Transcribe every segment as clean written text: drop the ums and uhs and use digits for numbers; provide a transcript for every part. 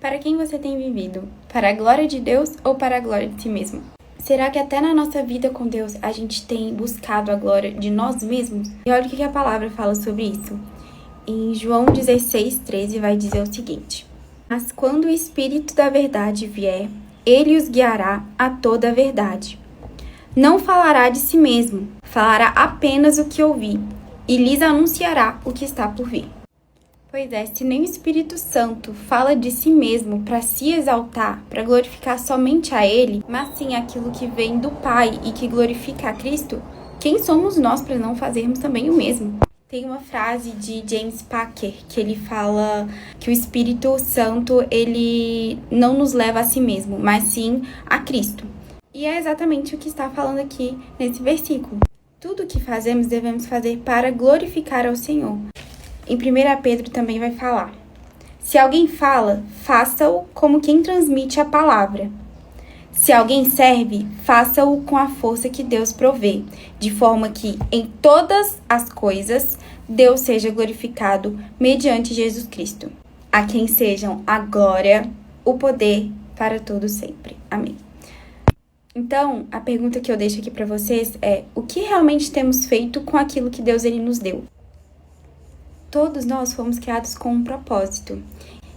Para quem você tem vivido? Para a glória de Deus ou para a glória de si mesmo? Será que até na nossa vida com Deus a gente tem buscado a glória de nós mesmos? E olha o que a palavra fala sobre isso. Em João 16:13 vai dizer o seguinte: Mas quando o Espírito da verdade vier, ele os guiará a toda a verdade. Não falará de si mesmo, falará apenas o que ouvir, e lhes anunciará o que está por vir. Pois é, se nem o Espírito Santo fala de si mesmo para se exaltar, para glorificar somente a Ele, mas sim aquilo que vem do Pai e que glorifica a Cristo, quem somos nós para não fazermos também o mesmo? Tem uma frase de James Packer que ele fala que o Espírito Santo, ele não nos leva a si mesmo, mas sim a Cristo. E é exatamente o que está falando aqui nesse versículo. Tudo o que fazemos devemos fazer para glorificar ao Senhor. Em 1 Pedro também vai falar: Se alguém fala, faça-o como quem transmite a palavra. Se alguém serve, faça-o com a força que Deus provê, de forma que, em todas as coisas, Deus seja glorificado mediante Jesus Cristo, a quem sejam a glória, o poder para todo sempre. Amém. Então, a pergunta que eu deixo aqui para vocês é: o que realmente temos feito com aquilo que Deus ele nos deu? Todos nós fomos criados com um propósito.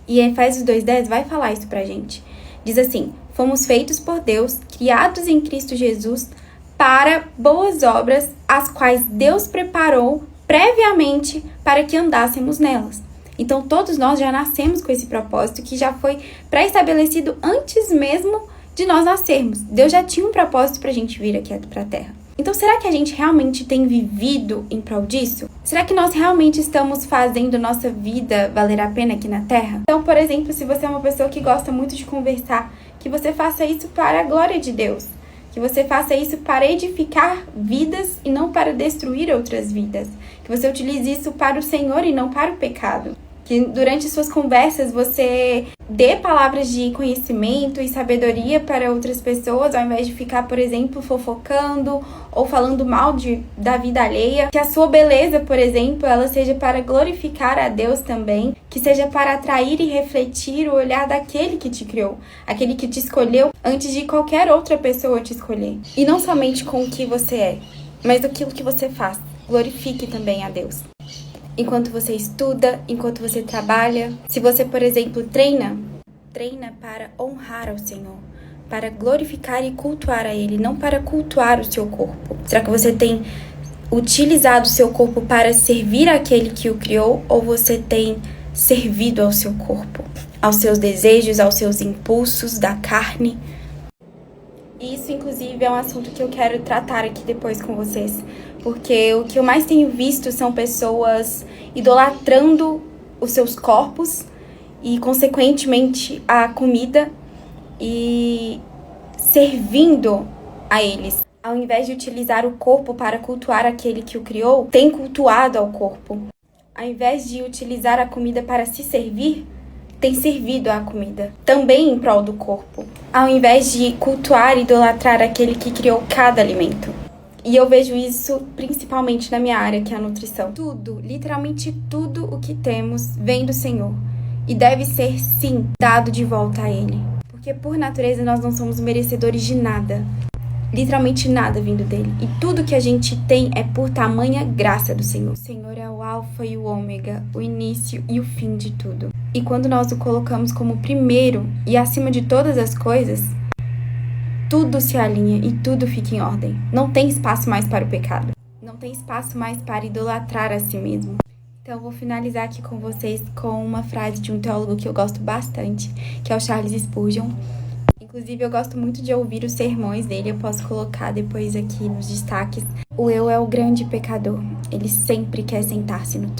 E Efésios 2:10 vai falar isso pra gente. Diz assim: fomos feitos por Deus, criados em Cristo Jesus, para boas obras, as quais Deus preparou previamente para que andássemos nelas. Então, todos nós já nascemos com esse propósito que já foi pré-estabelecido antes mesmo de nós nascermos. Deus já tinha um propósito pra gente vir aqui pra Terra. Então, será que a gente realmente tem vivido em prol disso? Será que nós realmente estamos fazendo nossa vida valer a pena aqui na Terra? Então, por exemplo, se você é uma pessoa que gosta muito de conversar, que você faça isso para a glória de Deus. Que você faça isso para edificar vidas e não para destruir outras vidas. Que você utilize isso para o Senhor e não para o pecado. Que durante suas conversas você dê palavras de conhecimento e sabedoria para outras pessoas, ao invés de ficar, por exemplo, fofocando ou falando mal da vida alheia. Que a sua beleza, por exemplo, ela seja para glorificar a Deus também. Que seja para atrair e refletir o olhar daquele que te criou, aquele que te escolheu antes de qualquer outra pessoa te escolher. E não somente com o que você é, mas aquilo que você faz. Glorifique também a Deus. Enquanto você estuda, enquanto você trabalha. Se você, por exemplo, treina para honrar ao Senhor, para glorificar e cultuar a Ele, não para cultuar o seu corpo. Será que você tem utilizado o seu corpo para servir àquele que o criou, ou você tem servido ao seu corpo, aos seus desejos, aos seus impulsos da carne? Isso, inclusive, é um assunto que eu quero tratar aqui depois com vocês, porque o que eu mais tenho visto são pessoas idolatrando os seus corpos e, consequentemente, a comida e servindo a eles. Ao invés de utilizar o corpo para cultuar aquele que o criou, tem cultuado ao corpo. Ao invés de utilizar a comida para se servir, tem servido à comida, também em prol do corpo, ao invés de cultuar e idolatrar aquele que criou cada alimento. E eu vejo isso principalmente na minha área, que é a nutrição. Tudo, literalmente tudo o que temos vem do Senhor e deve ser, sim, dado de volta a Ele. Porque por natureza nós não somos merecedores de nada. Literalmente nada vindo dele. E tudo que a gente tem é por tamanha graça do Senhor. O Senhor é o alfa e o ômega, o início e o fim de tudo. E quando nós o colocamos como primeiro e acima de todas as coisas, tudo se alinha e tudo fica em ordem. Não tem espaço mais para o pecado. Não tem espaço mais para idolatrar a si mesmo. Então eu vou finalizar aqui com vocês com uma frase de um teólogo que eu gosto bastante, que é o Charles Spurgeon. Inclusive, eu gosto muito de ouvir os sermões dele, eu posso colocar depois aqui nos destaques. O eu é o grande pecador, ele sempre quer sentar-se no trono.